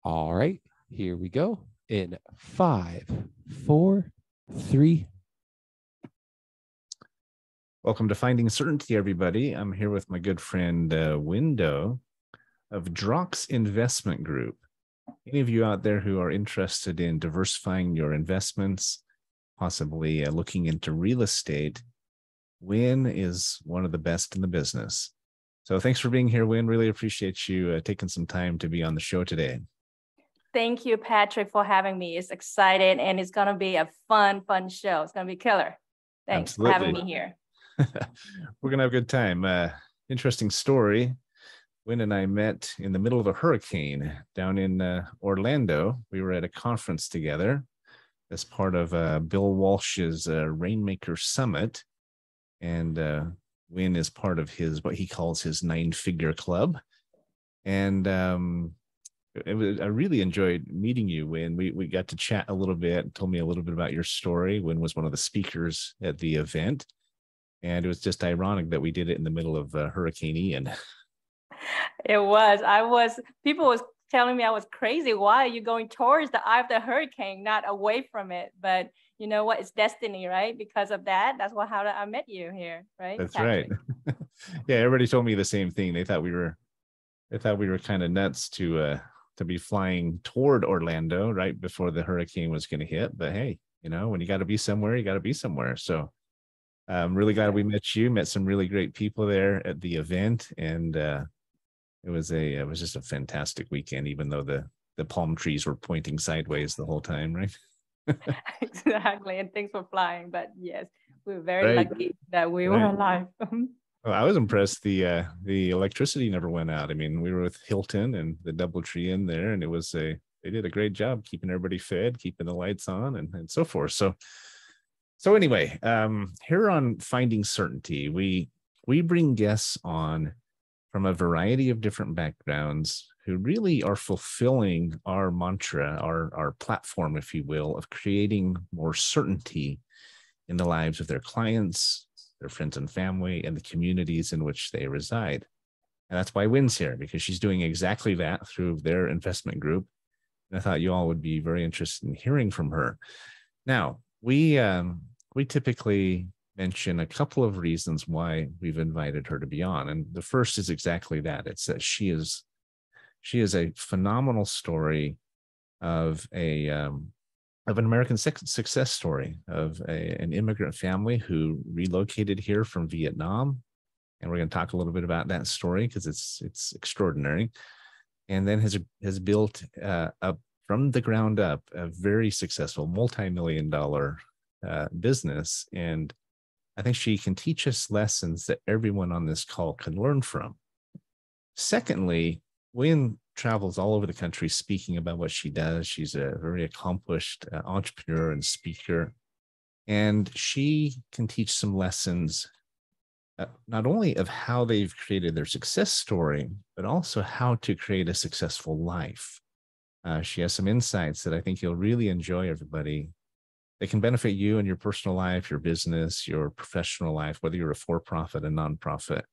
All right, here we go. In 5, 4, 3. Welcome to Finding Certainty, everybody. I'm here with my good friend Huyen Do of DROX Investment Group. Any of you out there who are interested in diversifying your investments, possibly looking into real estate, Huyen is one of the best in the business. So thanks for being here, Huyen. Really appreciate you taking some time to be on the show today. Thank you, Patrick, for having me. It's exciting, and it's going to be a fun show. It's going to be killer. Thanks Absolutely. for having me here. We're going to have a good time. Interesting story. Huyen and I met in the middle of a hurricane down in Orlando. We were at a conference together as part of Bill Walsh's Rainmaker Summit. And Huyen is part of his, what he calls his 9-figure club. And I really enjoyed meeting you, Huyen. We got to chat a little bit, told me a little bit about your story. Huyen was one of the speakers at the event. And it was just ironic that we did it in the middle of Hurricane Ian. It was. People was telling me I was crazy. Why are you going towards the eye of the hurricane, not away from it? But you know what? It's destiny, right? Because of that, that's how I met you here, right? That's Patrick? right. Yeah, everybody told me the same thing. They thought we were kind of nuts to be flying toward Orlando right before the hurricane was going to hit. But hey, when you got to be somewhere, you got to be somewhere. So I'm really glad we met you. Met some really great people there at the event, and it was just a fantastic weekend. Even though the palm trees were pointing sideways the whole time, right? Exactly, and things were flying. But yes, we were very lucky that we were alive. Well, I was impressed. The electricity never went out. I mean, we were with Hilton and the DoubleTree in there, and they did a great job keeping everybody fed, keeping the lights on, and so forth. So anyway, here on Finding Certainty, we bring guests on from a variety of different backgrounds who really are fulfilling our mantra, our platform, if you will, of creating more certainty in the lives of their clients, their friends and family, and the communities in which they reside. And that's why Huyen's here, because she's doing exactly that through their investment group. And I thought you all would be very interested in hearing from her. Now, we typically mention a couple of reasons why we've invited her to be on. And the first is exactly that. It's that she is a phenomenal story of an American success story of an immigrant family who relocated here from Vietnam. And we're going to talk a little bit about that story because it's extraordinary. And then has built up from the ground up a very successful multi-million-dollar business. And I think she can teach us lessons that everyone on this call can learn from. Secondly, Huyen travels all over the country speaking about what she does. She's a very accomplished entrepreneur and speaker, and she can teach some lessons not only of how they've created their success story, but also how to create a successful life. She has some insights that I think you'll really enjoy, everybody. They can benefit you in your personal life, your business, your professional life, whether you're a for-profit, a nonprofit.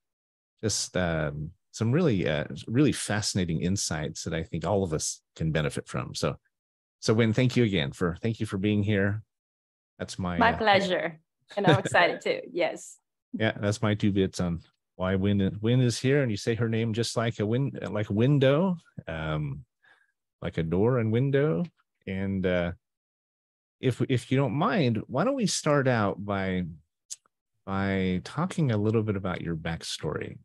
Just some really fascinating insights that I think all of us can benefit from. So Huyen, thank you for being here. That's my pleasure, and I'm excited too. Yes. Yeah, that's my 2 bits on why Huyen is here, and you say her name just like a window, like a door and window. And if you don't mind, why don't we start out by talking a little bit about your backstory?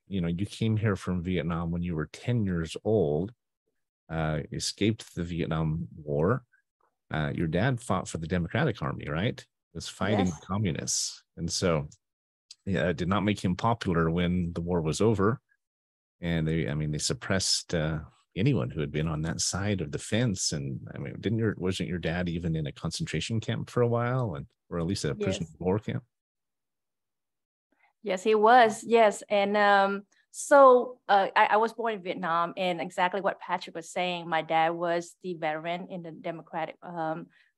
You came here from Vietnam when you were 10 years old, escaped the Vietnam War. Your dad fought for the Democratic Army, right? Was fighting the communists. And so it did not make him popular when the war was over. And they suppressed anyone who had been on that side of the fence. And I mean, wasn't your dad even in a concentration camp for a while, or at least a prison of war camp? Yes, he was. Yes. And so I was born in Vietnam, and exactly what Patrick was saying, my dad was the veteran in the Democratic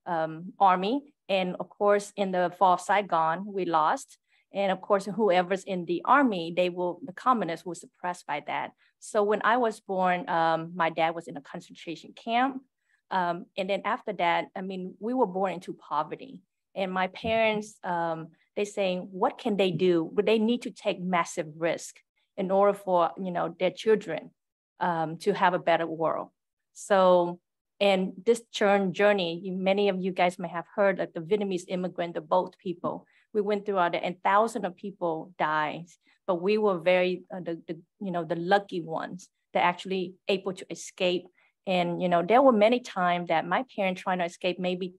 Army. And of course, in the fall of Saigon, we lost. And of course, whoever's in the army, the communists were suppressed by that. So when I was born, my dad was in a concentration camp. And then after that, I mean, we were born into poverty. And my parents, they saying, what can they do? But they need to take massive risk in order for, their children to have a better world. So, and this journey, many of you guys may have heard of the Vietnamese immigrant, the boat people. We went through all that, and thousands of people died, but we were very, the lucky ones that actually able to escape. And, there were many times that my parents trying to escape, maybe,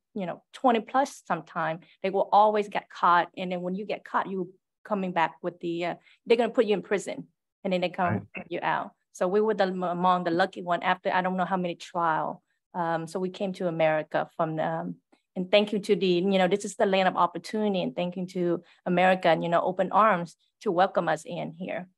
20 plus sometime, they will always get caught. And then when you get caught, you coming back with they're going to put you in prison, and then they come you out. So we were among the lucky one after, I don't know how many trials. So we came to America from, and thank you to this is the land of opportunity, and thank you to America, open arms to welcome us in here.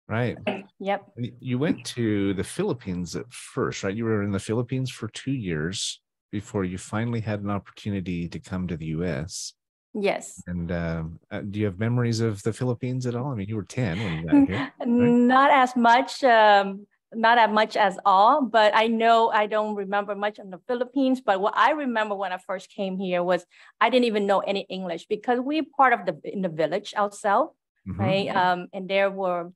Right. Yep. You went to the Philippines at first, right? You were in the Philippines for 2 years before you finally had an opportunity to come to the U.S. Yes. And do you have memories of the Philippines at all? I mean, you were 10 when you got here. Right? Not as much. Not as much as all, but I know I don't remember much on the Philippines. But what I remember when I first came here was I didn't even know any English, because we're part of in the village ourselves, right? And there were,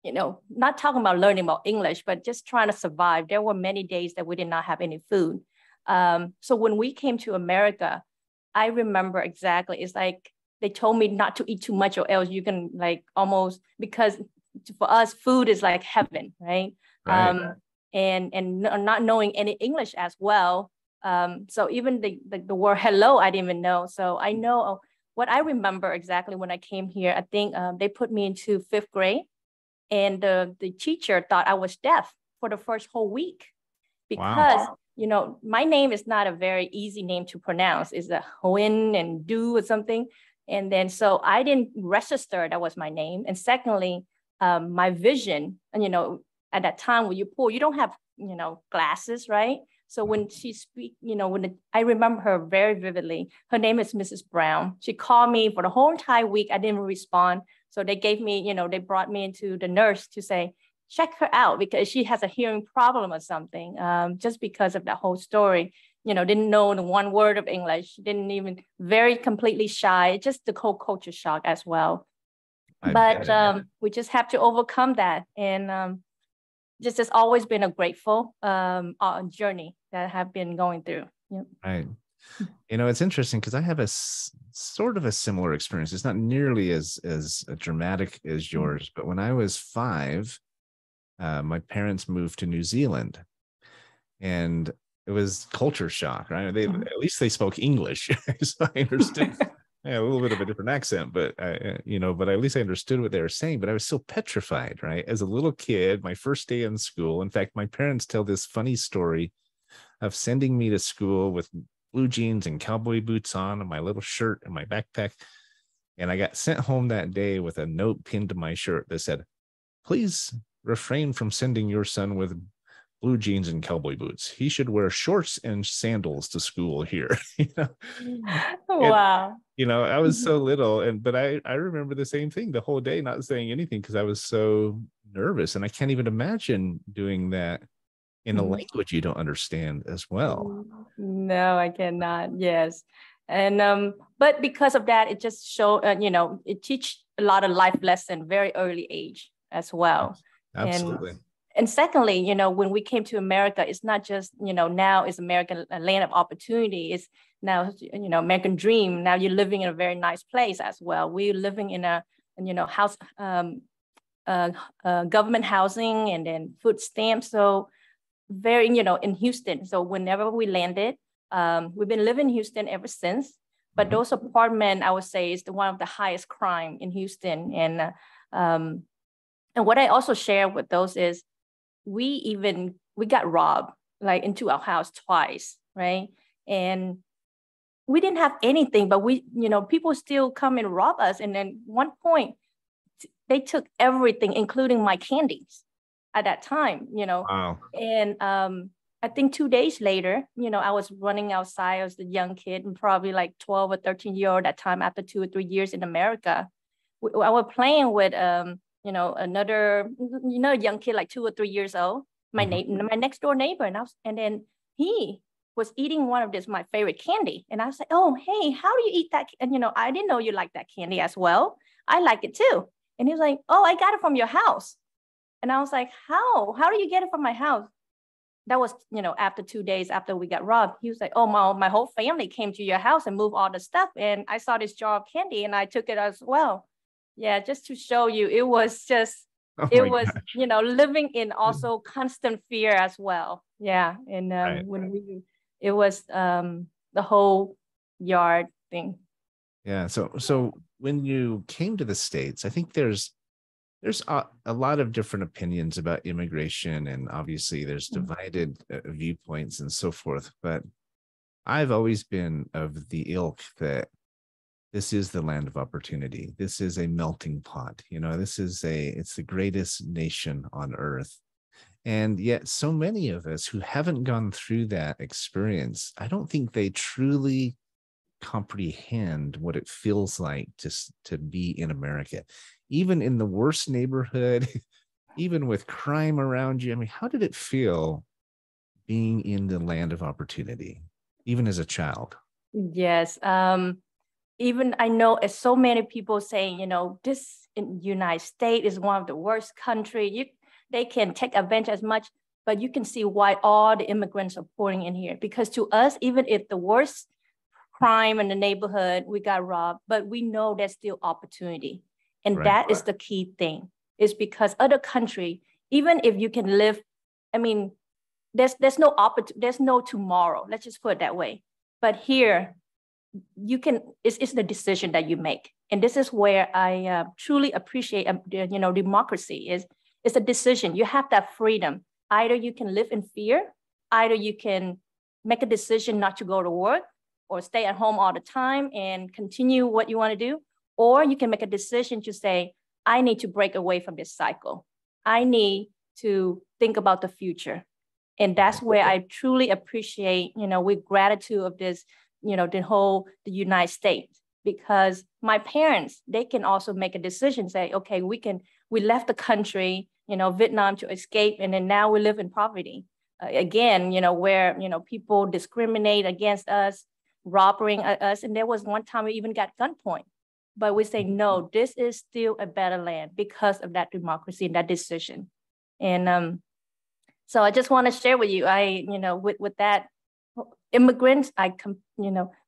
not talking about learning about English, but just trying to survive. There were many days that we did not have any food. So when we came to America, I remember exactly. It's like they told me not to eat too much, or else you can almost, because for us, food is like heaven, right? Right. And not knowing any English as well. So even the word hello, I didn't even know. So I know what I remember exactly when I came here. I think they put me into 5th grade, and the teacher thought I was deaf for the first whole week, because my name is not a very easy name to pronounce. It's a Huyen and Do or something. And then so I didn't register that was my name. And secondly, my vision, and at that time when you're poor, you don't have, glasses, right? So when she speak, I remember her very vividly. Her name is Mrs. Brown. She called me for the whole entire week. I didn't respond. So they gave me, they brought me into the nurse to say, check her out, because she has a hearing problem or something, just because of that whole story. Didn't know the one word of English, didn't even, very completely shy, just the whole culture shock as well. But we just have to overcome that. And just has always been a grateful journey that I have been going through. Yep. Right. It's interesting because I have a sort of a similar experience. It's not nearly as dramatic as yours, but when I was 5, my parents moved to New Zealand, and it was culture shock, right? At least they spoke English, so I understood. A little bit of a different accent, but but at least I understood what they were saying. But I was still petrified, right? As a little kid, my first day in school. In fact, my parents tell this funny story of sending me to school with blue jeans and cowboy boots on, and my little shirt and my backpack. And I got sent home that day with a note pinned to my shirt that said, "Please refrain from sending your son with blue jeans and cowboy boots. He should wear shorts and sandals to school here." Wow. I was so little, but I remember the same thing the whole day, not saying anything because I was so nervous. And I can't even imagine doing that in a language you don't understand as well. No, I cannot. Yes. And but because of that, it just show it teach a lot of life lesson very early age as well. Absolutely. And secondly, when we came to America, it's not just, now is American a land of opportunity. It's now, American dream. Now you're living in a very nice place as well. We're living in a, house, government housing, and then food stamps. So very, in Houston. So whenever we landed, we've been living in Houston ever since. But those apartments, I would say, is one of the highest crime in Houston. And what I also share with those is, we got robbed into our house twice, right? And we didn't have anything, but people still come and rob us. And then one point, they took everything, including my candies at that time, Wow. And I think 2 days later, I was running outside. I was a young kid, and probably 12 or 13 years old at that time, after 2 or 3 years in America. I was playing with, another, young kid, like 2 or 3 years old, my next door neighbor. And then he was eating one of my favorite candy. And I was like, oh, hey, how do you eat that? And, I didn't know you like that candy as well. I like it too. And he was like, oh, I got it from your house. And I was like, how do you get it from my house? That was, after 2 days after we got robbed. He was like, oh, my whole family came to your house and moved all the stuff. And I saw this jar of candy and I took it as well. Yeah, just to show you, it was just, living in also constant fear as well. Yeah. And it was the whole yard thing. Yeah. So when you came to the States, I think there's a lot of different opinions about immigration, and obviously there's divided viewpoints and so forth. But I've always been of the ilk that this is the land of opportunity. This is a melting pot. It's the greatest nation on earth. And yet so many of us who haven't gone through that experience, I don't think they truly comprehend what it feels like to be in America, even in the worst neighborhood, even with crime around you. I mean, how did it feel being in the land of opportunity, even as a child? Yes. Even I know as so many people saying, this in the United States is one of the worst country. They can take advantage as much, but you can see why all the immigrants are pouring in here. Because to us, even if the worst crime in the neighborhood, we got robbed, but we know there's still opportunity. And that is the key thing, is because other country, even if you can live, I mean, there's no tomorrow. Let's just put it that way. But here, it's the decision that you make. And this is where I truly appreciate, democracy is a decision. You have that freedom. Either you can live in fear, either you can make a decision not to go to work or stay at home all the time and continue what you want to do, or you can make a decision to say, I need to break away from this cycle. I need to think about the future. And that's where I truly appreciate, with gratitude of this, the United States, because my parents, they can also make a decision, say, okay, we left the country, Vietnam to escape, and then now we live in poverty. Again, where, people discriminate against us, robbing us. And there was one time we even got gunpoint, but we say, no, this is still a better land because of that democracy and that decision. And so I just want to share with you, with that immigrants,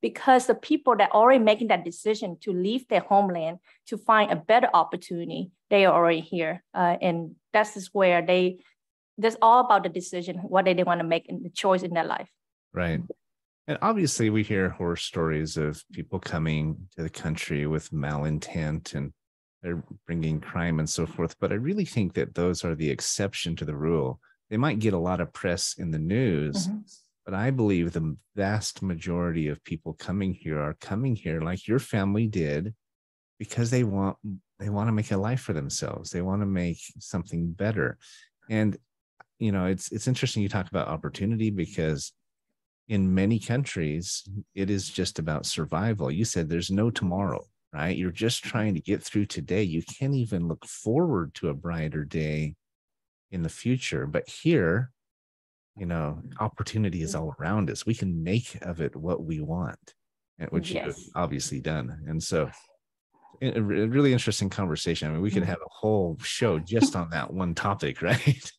because the people that are already making that decision to leave their homeland to find a better opportunity, they are already here. And that's just where that's all about the decision, what they want to make and the choice in their life. Right. And obviously we hear horror stories of people coming to the country with malintent and they're bringing crime and so forth. But I really think that those are the exception to the rule. They might get a lot of press in the news, but I believe the vast majority of people coming here are coming here like your family did because they want to make a life for themselves. They want to make something better. And, it's interesting you talk about opportunity, because in many countries, it is just about survival. You said there's no tomorrow, right? You're just trying to get through today. You can't even look forward to a brighter day in the future. But here, opportunity is all around us. We can make of it what we want, which you've obviously done. And so a really interesting conversation. I mean, we could have a whole show just on that one topic, right?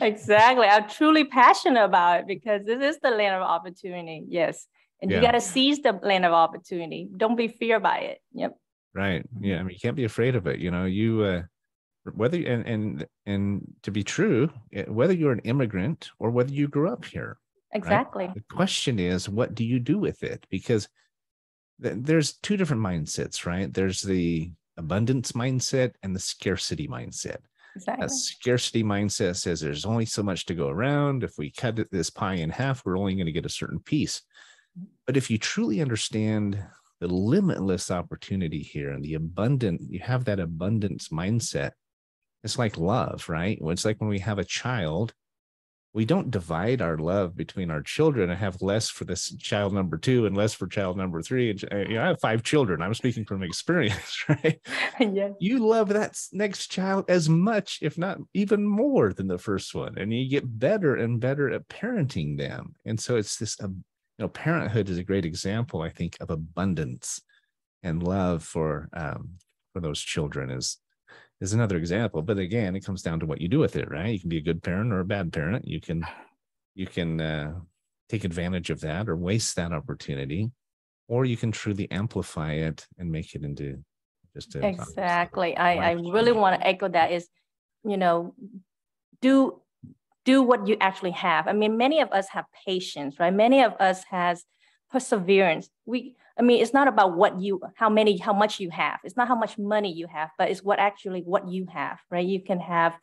Exactly. I'm truly passionate about it because this is the land of opportunity. Yes. And you got to seize the land of opportunity. Don't be feared by it. Yep. Right. Yeah. I mean, you can't be afraid of it. Whether and to be true, whether you're an immigrant or whether you grew up here. Exactly. Right? The question is, what do you do with it? Because there's two different mindsets, right? There's the abundance mindset and the scarcity mindset. Exactly. That scarcity mindset says there's only so much to go around. If we cut this pie in half, we're only going to get a certain piece. But if you truly understand the limitless opportunity here and you have that abundance mindset, it's like love, right? It's like when we have a child, we don't divide our love between our children and have less for this child number 2 and less for child number 3. And, I have 5 children. I'm speaking from experience, right? Yes. You love that next child as much, if not even more than the first one. And you get better and better at parenting them. And so it's this, parenthood is a great example, I think, of abundance and love for those children is another example. But again, it comes down to what you do with it, right? You can be a good parent or a bad parent. You can take advantage of that or waste that opportunity, or you can truly amplify it and make it into just a exactly. I really want to echo that is, do what you actually have. I mean, many of us have patience, right? Many of us has perseverance. It's not about how much you have. It's not how much money you have, but it's what you have, right? You can have,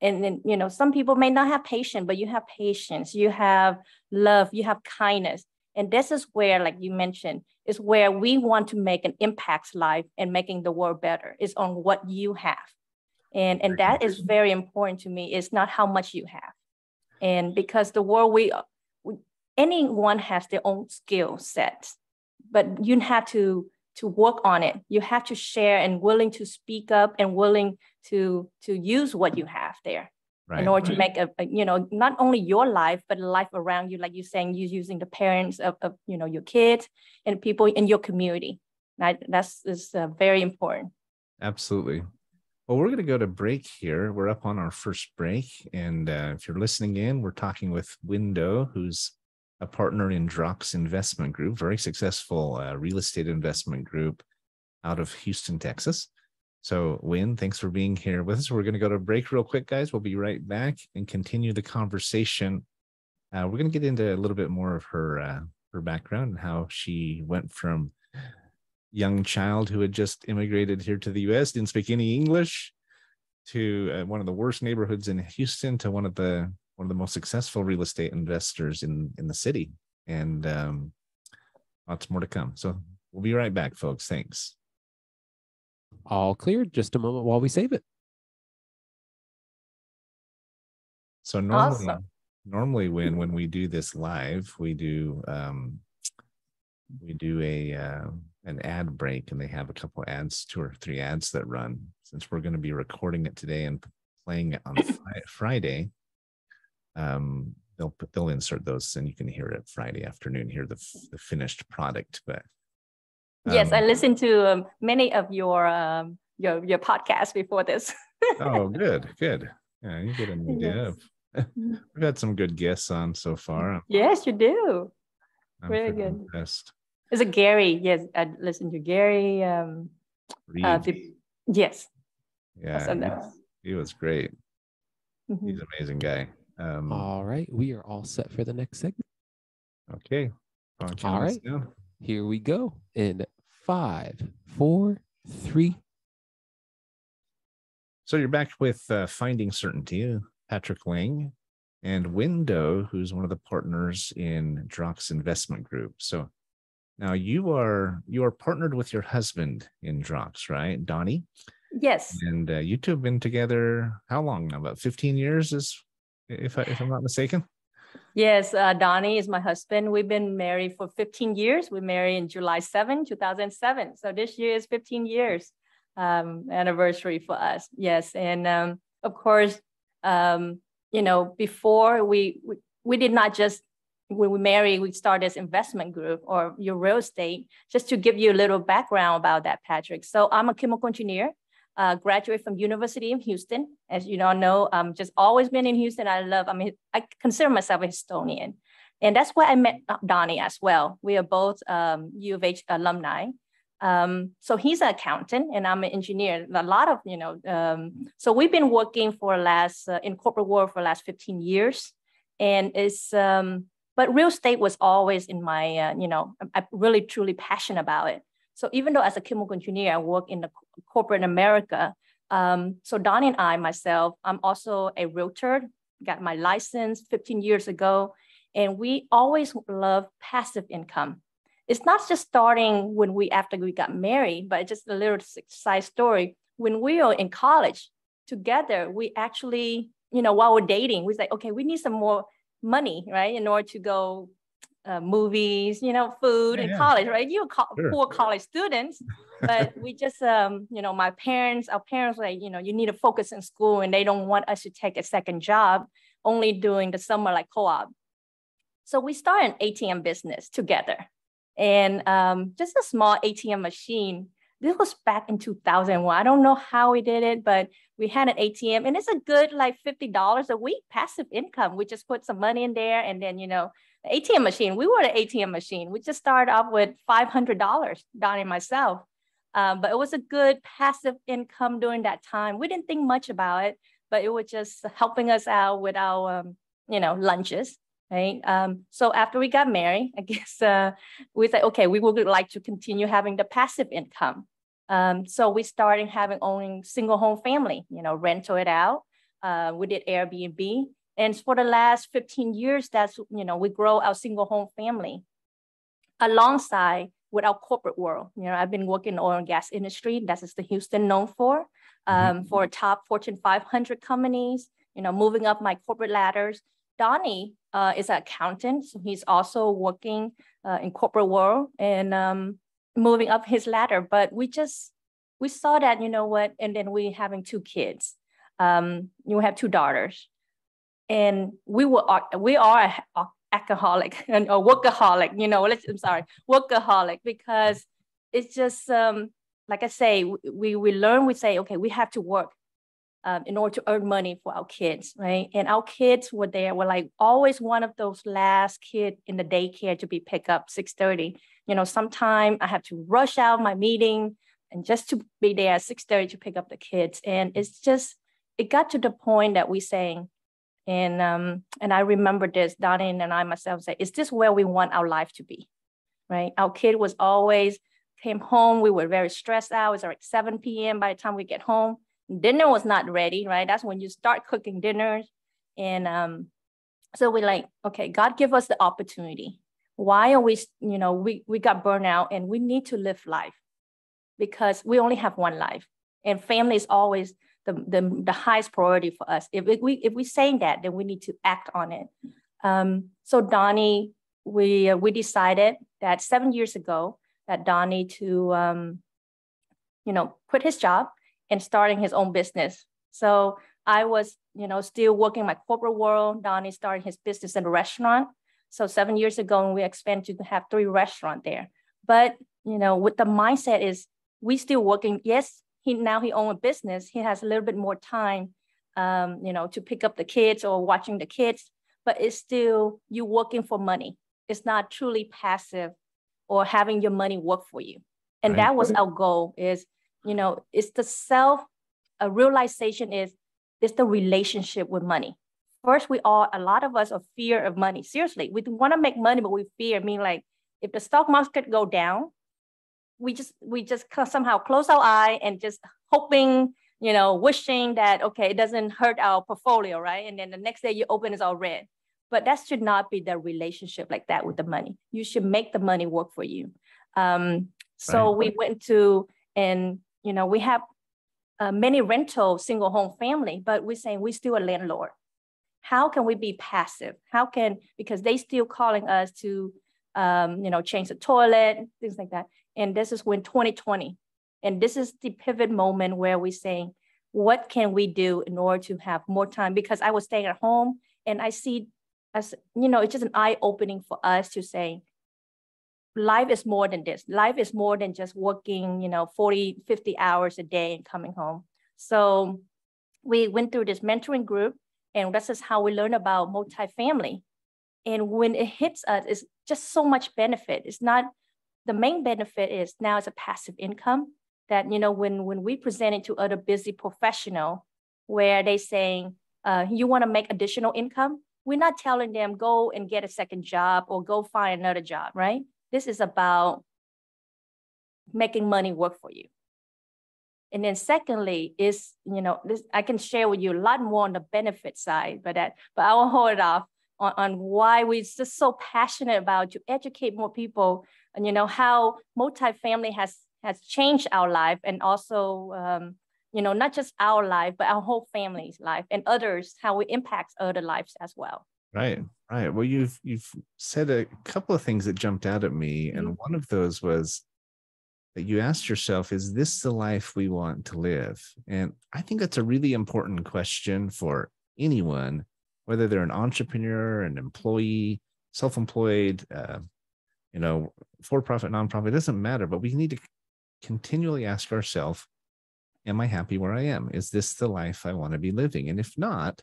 and then, some people may not have patience, but you have patience, you have love, you have kindness. And this is where, like you mentioned, is where we want to make an impact life and making the world better is on what you have. And that is very important to me. It's not how much you have. And because the world, anyone has their own skill set, but you have to work on it. You have to share and willing to speak up and willing to use what you have there in order to make not only your life, but life around you. Like you're saying, you're using the parents of your kids and people in your community. That's very important. Absolutely. Well, we're going to go to break here. We're up on our first break. And if you're listening in, we're talking with Huyen Do, who's a partner in DROX Investment Group, very successful real estate investment group out of Houston, Texas. So, Huyen, thanks for being here with us. We're going to go to break real quick, guys. We'll be right back and continue the conversation. We're going to get into a little bit more of her background and how she went from young child who had just immigrated here to the U.S., didn't speak any English, to one of the worst neighborhoods in Houston, to one of the most successful real estate investors in the city, and lots more to come. So we'll be right back, folks. Thanks. All clear. Just a moment while we save it. So normally when we do this live, we do an ad break, and they have a couple ads, 2 or 3 ads that run. Since we're going to be recording it today and playing it on Friday, they'll insert those, and you can hear it Friday afternoon, hear the finished product. But yes, I listened to many of your podcasts before this. Oh, good. Yeah, you get an idea. Yes. We've had some good guests on so far. Yes, you do. I'm really good. Impressed. Is it Gary? Yes, I listened to Gary. Yes. Yeah, he was great. Mm-hmm. He's an amazing guy. All right, we are all set for the next segment. Okay. All right, here we go in 5, 4, 3. So you're back with Finding Certainty, Patrick Laing and Huyen Do, who's one of the partners in DROX Investment Group. So now you are partnered with your husband in DROX, right, Donnie? Yes. And you two have been together how long now? About 15 years, if I'm not mistaken. Yes, Donnie is my husband. We've been married for 15 years. We married in July 7, 2007. So this year is 15 years anniversary for us. Yes, and of course, before we did not just, when we married, we started this investment group or your real estate. Just to give you a little background about that, Patrick. So I'm a chemical engineer. Graduate from University of Houston. As you all know, just always been in Houston. I consider myself a Houstonian. And that's where I met Donnie as well. We are both U of H alumni. So he's an accountant and I'm an engineer. A lot of, so we've been working in corporate world for the last 15 years. And but real estate was always in my, I'm really, truly passionate about it. So even though as a chemical engineer, I work in the corporate America. So Donnie and myself, I'm also a realtor, got my license 15 years ago. And we always love passive income. It's not just starting after we got married, but just a little side story. When we were in college together, we actually while we're dating, we say, okay, we need some more money, right? In order to go movies, food and college, right? Poor college students, but we just, our parents were like, you need to focus in school, and they don't want us to take a second job, only during the summer, like co-op. So we started an ATM business together, and just a small ATM machine. This was back in 2001. I don't know how we did it, but we had an ATM, and it's a good like $50 a week passive income. We just put some money in there, and then, the ATM machine, we were the ATM machine. We just started off with $500, Donnie and myself. But it was a good passive income during that time. We didn't think much about it, but it was just helping us out with our, lunches, right? So after we got married, I guess we said, okay, we would like to continue having the passive income. So we started owning single home family, rental it out. We did Airbnb. And for the last 15 years, that's, we grow our single home family alongside with our corporate world. I've been working in the oil and gas industry. That is the Houston known for top Fortune 500 companies, moving up my corporate ladders. Donnie is an accountant, so he's also working in corporate world and moving up his ladder. But we saw that, and then we having 2 kids. We have 2 daughters. And we are alcoholic and a workaholic, workaholic, because it's just, like I say, we learn, we say, okay, we have to work in order to earn money for our kids, right? And our kids were like always one of those last kids in the daycare to be picked up 6:30. Sometime I have to rush out my meeting and just to be there at 6:30 to pick up the kids. And it got to the point that we saying, and I remember this, Donnie and I myself say, is this where we want our life to be, right? Our kid was always came home. We were very stressed out. It was like 7 p.m. by the time we get home. Dinner was not ready, right? That's when you start cooking dinners. And so we're like, okay, God give us the opportunity. Why are we, we got burned out, and we need to live life because we only have one life, and family is always the highest priority for us. If we saying that, then we need to act on it. So Donnie, we decided that 7 years ago that Donnie to quit his job and starting his own business. So I was still working my corporate world. Donnie started his business in a restaurant. So 7 years ago, we expanded to have 3 restaurants there. But with the mindset is we still working. Yes. He owns a business. He has a little bit more time, to pick up the kids or watching the kids, but it's still you working for money. It's not truly passive or having your money work for you. And right. That was our goal is, it's the realization is the relationship with money. First, a lot of us are fear of money. Seriously, we want to make money, but we fear, like if the stock market go down, we just somehow close our eye and just hoping, wishing that, okay, it doesn't hurt our portfolio, right? And then the next day you open, it's all red. But that should not be the relationship like that with the money. You should make the money work for you. So right. We went to, and, we have many rental single home family, but we're saying we're still a landlord. How can we be passive? Because they still calling us to, change the toilet, things like that. And this is when 2020. And this is the pivot moment where we're saying, what can we do in order to have more time? Because I was staying at home and I see, it's just an eye-opening for us to say, life is more than this. Life is more than just working, 40, 50 hours a day and coming home. So we went through this mentoring group, and this is how we learn about multifamily. And when it hits us, it's just so much benefit. It's not, the main benefit is now it's a passive income that, when we present it to other busy professional where they saying, you want to make additional income, we're not telling them go and get a second job or go find another job, right? This is about making money work for you. And then secondly is, this I can share with you a lot more on the benefit side, but I will hold it off on why we're just so passionate about to educate more people and, how multifamily has changed our life and also not just our life, but our whole family's life and others, how it impacts other lives as well. Right, right. Well, you've said a couple of things that jumped out at me, and one of those was that you asked yourself, is this the life we want to live? And I think that's a really important question for anyone, whether they're an entrepreneur, an employee, self-employed, for-profit, nonprofit, it doesn't matter, but we need to continually ask ourselves, am I happy where I am? Is this the life I want to be living? And if not,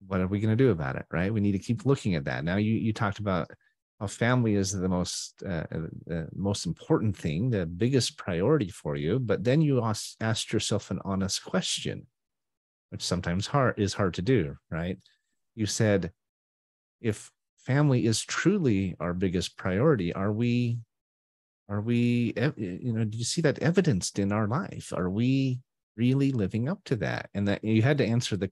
what are we going to do about it, right? We need to keep looking at that. Now, you talked about how family is the most important thing, the biggest priority for you, but then you asked yourself an honest question, which sometimes is hard to do, right? You said, if family is truly our biggest priority, do you see that evidenced in our life? Are we really living up to that? And that you had to answer the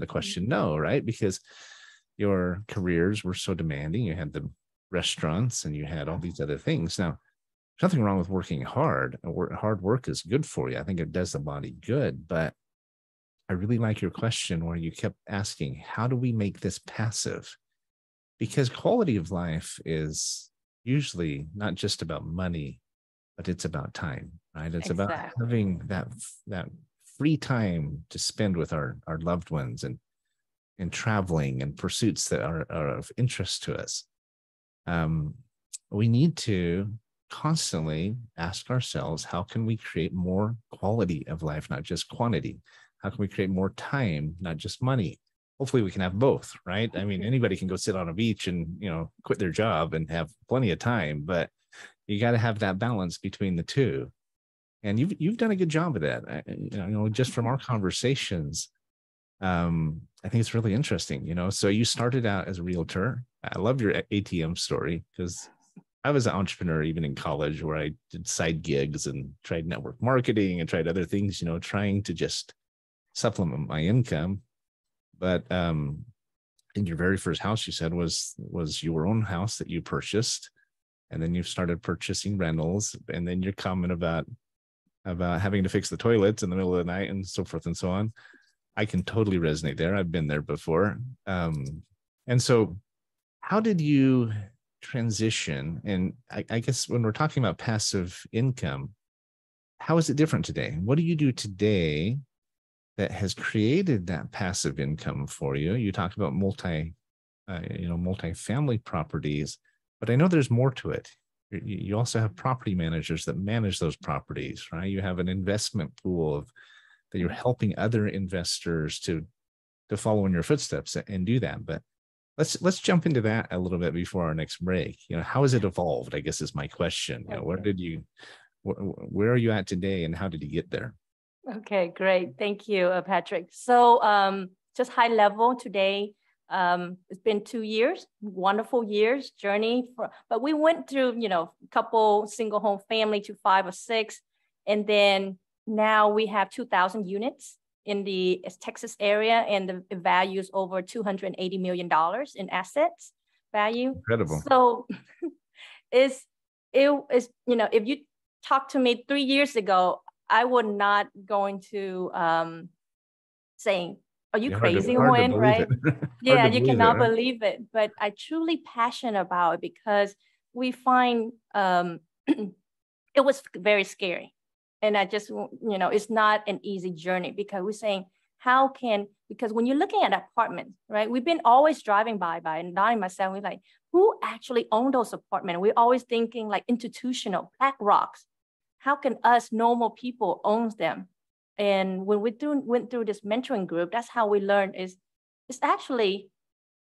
question no, right? Because your careers were so demanding. You had the restaurants and you had all these other things. Now, there's nothing wrong with working hard. Hard work is good for you. I think it does the body good. But I really like your question where you kept asking, how do we make this passive? Because quality of life is usually not just about money, but it's about time, right? It's about having that free time to spend with our loved ones and traveling and pursuits that are of interest to us. We need to constantly ask ourselves, how can we create more quality of life, not just quantity? How can we create more time, not just money? Hopefully we can have both, right? I mean, anybody can go sit on a beach and, quit their job and have plenty of time, but you got to have that balance between the two. And you've done a good job of that. Just from our conversations, I think it's really interesting, so you started out as a realtor. I love your ATM story because I was an entrepreneur even in college where I did side gigs and tried network marketing and tried other things, trying to just supplement my income. But in your very first house, you said was your own house that you purchased. And then you started purchasing rentals, and then you're comment about having to fix the toilets in the middle of the night and so forth and so on. I can totally resonate there. I've been there before. And so how did you transition? And I guess when we're talking about passive income, how is it different today? What do you do today that has created that passive income for you? You talked about multi-family properties, but I know there's more to it. You also have property managers that manage those properties, right? You have an investment pool that you're helping other investors to follow in your footsteps and do that. But let's jump into that a little bit before our next break. How has it evolved? I guess is my question. Where are you at today, and how did you get there? Okay, great. Thank you, Patrick. So just high level today, it's been 2 years, wonderful years journey. But we went through, a couple single home family to 5 or 6. And then now we have 2,000 units in the Texas area, and the value is over $280 million in assets value. Incredible. So it is, if you talked to me 3 years ago, I would not going to saying, are you crazy, Huyen, right? Yeah, you cannot believe it. But I truly passionate about it because we find it was very scary. And I just, it's not an easy journey because we're saying, because when you're looking at apartments, right? We've been always driving by, and Donnie and myself, we're like, who actually own those apartments? We're always thinking like institutional, BlackRock. How can us normal people own them? And when we went through this mentoring group, that's how we learned it's actually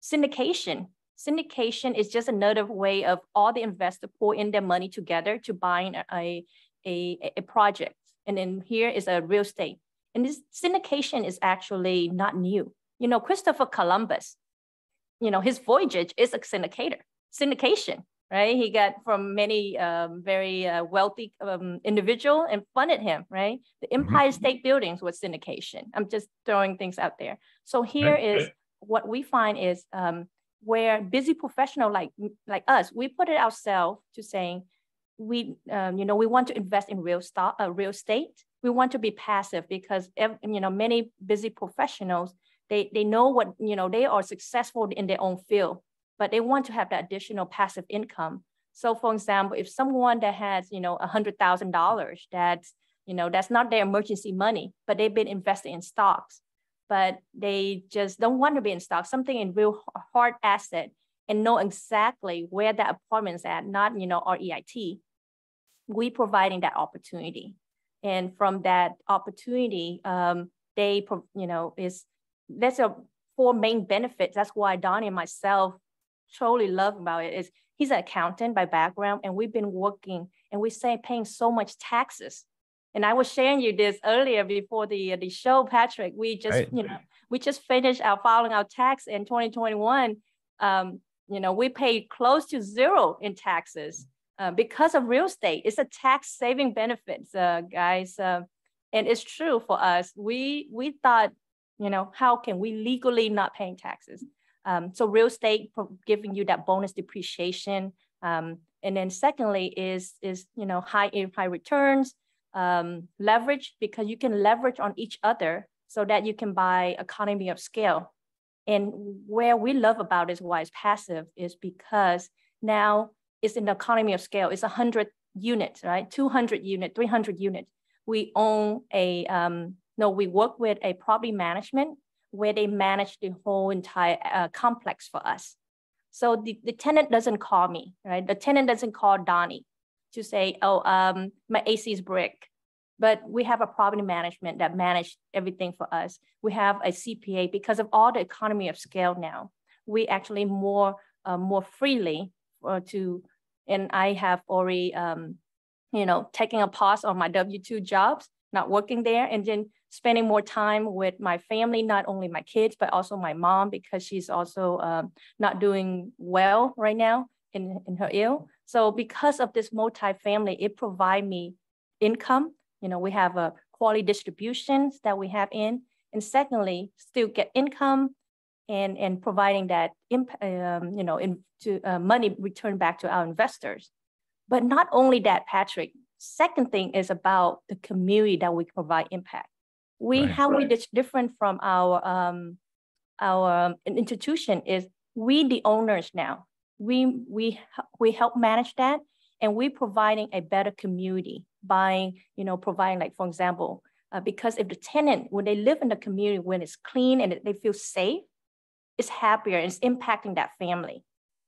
syndication. Syndication is just another way of all the investors pour in their money together to buying a project. And then here is a real estate. And this syndication is actually not new. Christopher Columbus, his voyage is a syndication, right? He got from many very wealthy individual and funded him, right? The Empire State Buildings was syndication. I'm just throwing things out there. So here is what we find is where busy professional like us, we put it ourselves to saying, we want to invest in real estate. We want to be passive because, you know, many busy professionals, they know what, you know, they are successful in their own field, but they want to have that additional passive income. So for example, if someone that has, you know, $100,000, that's, you know, that's not their emergency money, but they've been invested in stocks, but they just don't want to be in stocks, something in real hard asset, and know exactly where that apartment's at, not, you know, REIT. We providing that opportunity. And from that opportunity, they, you know, that's a 4 main benefits. That's why Donnie and myself totally love about it is he's an accountant by background, and we've been working, and we say paying so much taxes. And I was sharing you this earlier before the show, Patrick. We just, right, you know, we just finished filing our tax in 2021. You know, we paid close to 0 in taxes because of real estate. It's a tax saving benefits, guys. And it's true for us. We thought, you know, how can we legally not paying taxes? So real estate giving you that bonus depreciation. And then secondly is, you know, high returns, leverage, because you can leverage on each other so that you can buy economy of scale. And where we love about is why it's passive is because now it's in the economy of scale. It's 100 units, right? 200 units, 300 units. We own a, we work with a property management where they manage the whole entire complex for us. So the tenant doesn't call me, right? The tenant doesn't call Donnie to say, oh, my AC is brick. But we have a property management that manage everything for us. We have a CPA because of all the economy of scale now. We actually more freely and I have already, you know, taking a pause on my W-2 jobs, not working there, and then spending more time with my family, not only my kids, but also my mom, because she's also not doing well right now in her ill. So because of this multi-family, it provides me income. You know, we have a quality distributions that we have in, and secondly, still get income and providing that, you know, money return back to our investors. But not only that, Patrick, second thing is about the community that we provide impact. How we different from our institution is we the owners now. We help manage that, and we're providing a better community by, you know, providing, like, for example, because if the tenant, when they live in the community, when it's clean and they feel safe, it's happier, and it's impacting that family.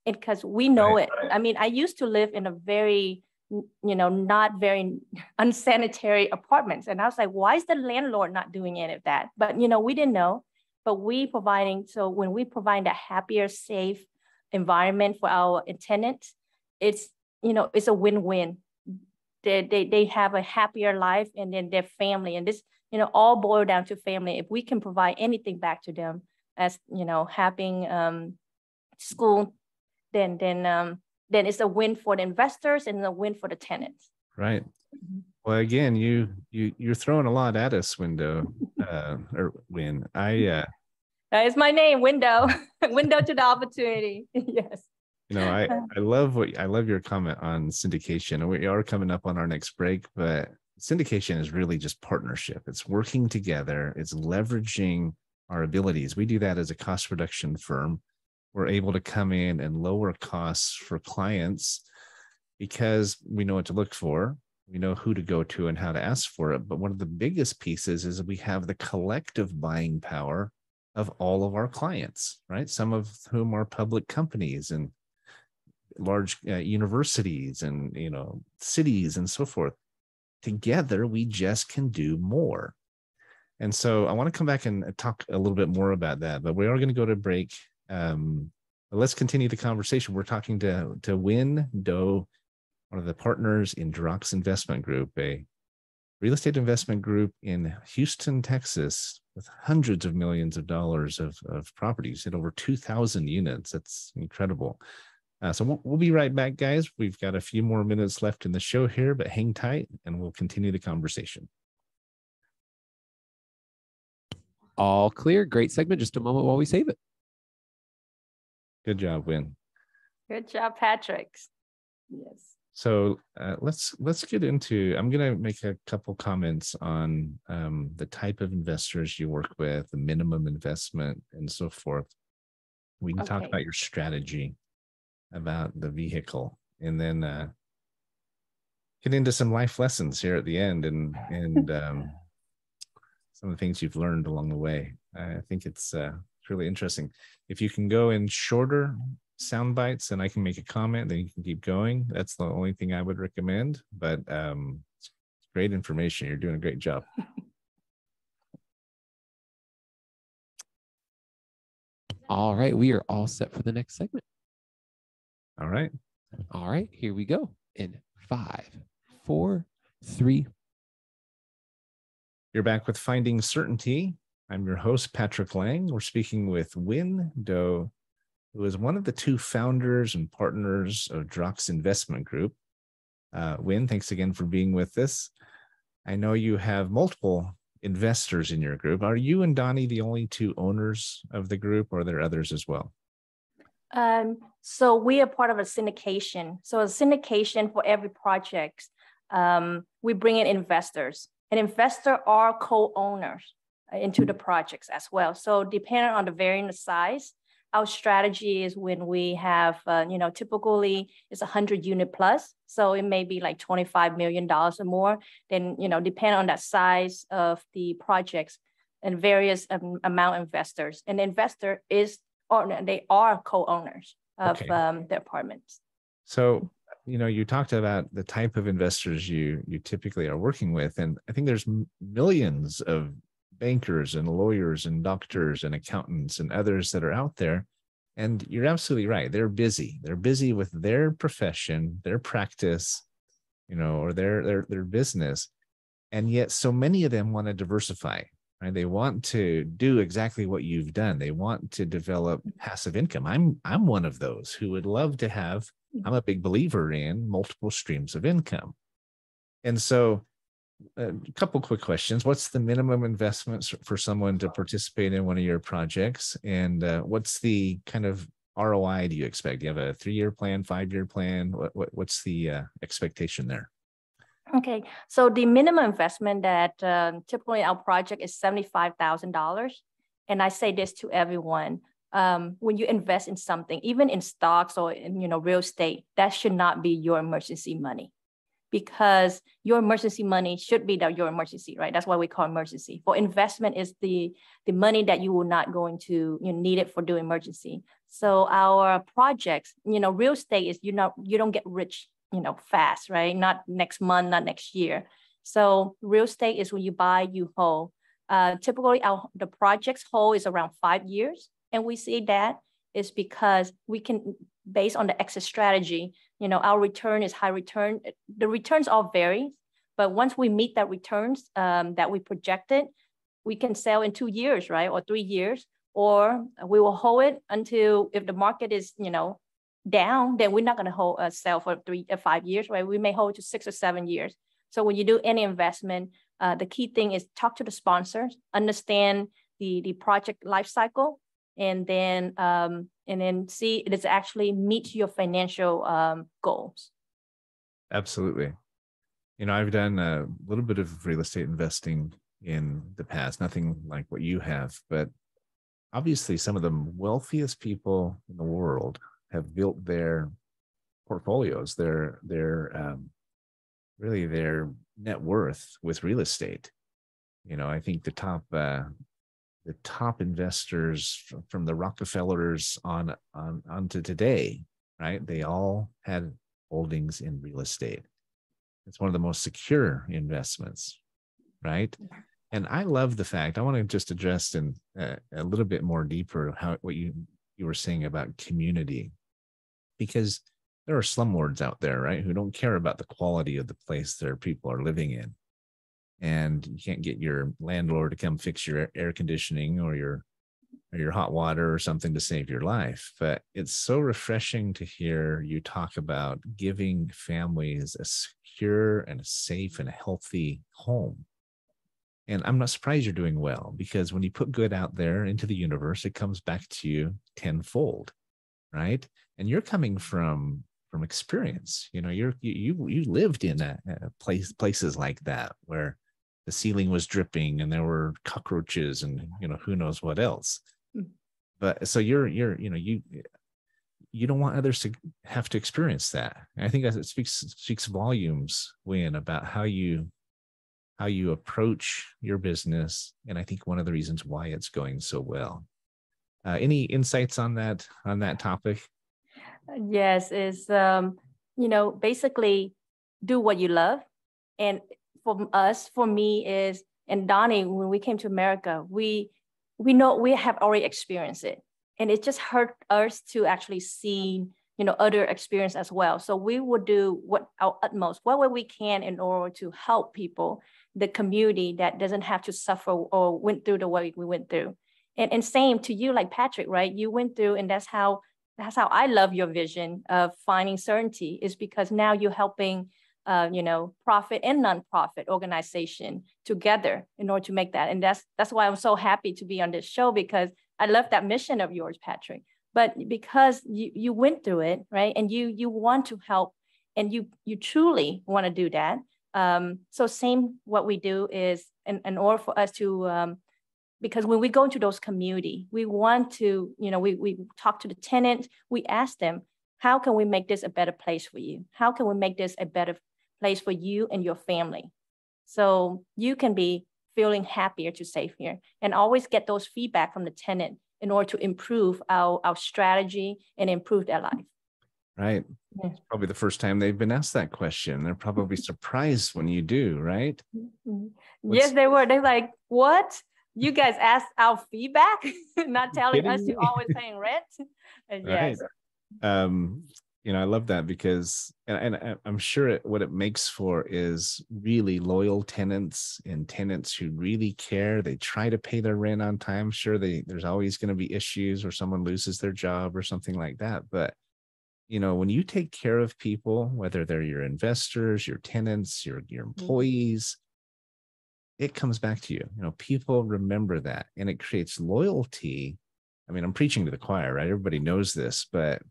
And because we know it. I mean, I used to live in a very, you know, not very unsanitary apartments. And I was like, why is the landlord not doing any of that? But, you know, we didn't know, but so when we provide that happier, safe environment for our tenants, it's, you know, it's a win-win. They have a happier life, and then their family, and this, you know, all boil down to family. If we can provide anything back to them, as, you know, having school, then it's a win for the investors and a win for the tenants. Right. Well, again, you're throwing a lot at us, Huyen Do, or Win. It's my name, Window. Window to the opportunity. Yes. You know, I love your comment on syndication. We are coming up on our next break, but syndication is really just partnership. It's working together. It's leveraging our abilities. We do that as a cost reduction firm. We're able to come in and lower costs for clients because we know what to look for. We know who to go to and how to ask for it. But one of the biggest pieces is we have the collective buying power of all of our clients, right? Some of whom are public companies and large universities and, you know, cities and so forth. Together, we just can do more. And so I want to come back and talk a little bit more about that, but we are going to go to break. Let's continue the conversation. We're talking to Huyen Do, one of the partners in DROX Investment Group, a real estate investment group in Houston, Texas, with hundreds of millions of dollars of properties in over 2,000 units. That's incredible. So we'll be right back, guys. We've got a few more minutes left in the show here, but hang tight and we'll continue the conversation. All clear. Great segment. Just a moment while we save it. Good job, Huyen. Good job, Patrick. Yes. So let's get into. I'm going to make a couple comments on the type of investors you work with, the minimum investment, and so forth. We can talk about your strategy, about the vehicle, and then get into some life lessons here at the end, and some of the things you've learned along the way. I think it's really interesting. If you can go in shorter sound bites and I can make a comment, then you can keep going. That's the only thing I would recommend, but it's great information. You're doing a great job. All right, we are all set for the next segment. All right. All right, here we go. In 5, 4, 3. You're back with Finding Certainty. I'm your host, Patrick Laing. We're speaking with Huyen Do, who is one of the 2 founders and partners of DROX Investment Group. Huyen, thanks again for being with us. I know you have multiple investors in your group. Are you and Donnie the only 2 owners of the group, or are there others as well? So we are part of a syndication. So a syndication for every project, we bring in investors. And investors are co-owners into the projects as well. So depending on the varying size, our strategy is when we have, typically it's 100 unit plus. So it may be like $25 million or more. Then, depending on that size of the projects and various amount of investors. And the investor they are co-owners of the apartments. So, you talked about the type of investors you typically are working with. And I think there's millions of bankers and lawyers and doctors and accountants and others that are out there. And you're absolutely right. They're busy. They're busy with their profession, their practice, or their business. And yet so many of them want to diversify, right? They want to do exactly what you've done. They want to develop passive income. I'm one of those who would love to have, I'm a big believer in multiple streams of income. And so a couple quick questions. What's the minimum investments for someone to participate in one of your projects? And what's the kind of ROI do you expect? Do you have a 3-year plan, 5-year plan? What's the expectation there? Okay, so the minimum investment that typically our project is $75,000. And I say this to everyone, when you invest in something, even in stocks or in real estate, that should not be your emergency money. Because your emergency money should be your emergency, right? That's why we call emergency. For investment is the money that you will not going to need it for doing emergency. So our projects, real estate is you don't get rich, fast, right? Not next month, not next year. So real estate is when you buy, you hold. Typically, the project's hold is around 5 years, and we see that is because we can, based on the exit strategy, our return is high return. The returns all vary, but once we meet that returns that we projected, we can sell in 2 years, right? Or 3 years, or we will hold it until if the market is, down, then we're not going to sell for 3 or 5 years, right? We may hold to 6 or 7 years. So when you do any investment, the key thing is talk to the sponsors, understand the project life cycle, and then see if it actually meets your financial goals. Absolutely. I've done a little bit of real estate investing in the past, nothing like what you have, but obviously some of the wealthiest people in the world have built their portfolios, really their net worth with real estate. I think the top investors from the Rockefellers on to today, right? They all had holdings in real estate. It's one of the most secure investments, right? And I love the fact, I want to just address in a little bit more deeper what you were saying about community, because there are slumlords out there, right, who don't care about the quality of the place their people are living in. And you can't get your landlord to come fix your air conditioning or your hot water or something to save your life. But it's so refreshing to hear you talk about giving families a secure and a safe and a healthy home. And I'm not surprised you're doing well, because when you put good out there into the universe, it comes back to you tenfold, right? And you're coming from from experience. You know, you lived in places like that where the ceiling was dripping and there were cockroaches and, you know, who knows what else. But so you don't want others to have to experience that. And I think that it speaks volumes, Huyen, about how you approach your business. And I think one of the reasons why it's going so well. Any insights on that topic? Yes, is basically do what you love. And for me is, and Donnie, when we came to America, we know we have already experienced it. And it just hurt us to actually see, other experience as well. So we would do our utmost, what we can in order to help people, the community that doesn't have to suffer or went through the way we went through. And same to you, like Patrick, right? You went through, and that's how I love your vision of finding certainty, is because now you're helping, profit and nonprofit organization together in order to make that. And that's why I'm so happy to be on this show, because I love that mission of yours, Patrick. But because you went through it, right? And you want to help, and you truly want to do that. So same what we do is in order for us to, because when we go into those community, we want to, we talk to the tenants, we ask them, how can we make this a better place for you? How can we make this a better place for you and your family? So you can be feeling happier to stay here, and always get those feedback from the tenant in order to improve our strategy and improve their life. Right. Yeah. It's probably the first time they've been asked that question. They're probably surprised when you do, right? Yes, they were. They're like, what? You guys asked our feedback, not telling us you're always paying rent. And yes. I love that, because, and I'm sure what it makes for is really loyal tenants, and tenants who really care. They try to pay their rent on time. Sure, there's always going to be issues, or someone loses their job or something like that. But, when you take care of people, whether they're your investors, your tenants, your employees, it comes back to you. People remember that, and it creates loyalty. I mean, I'm preaching to the choir, right? Everybody knows this, but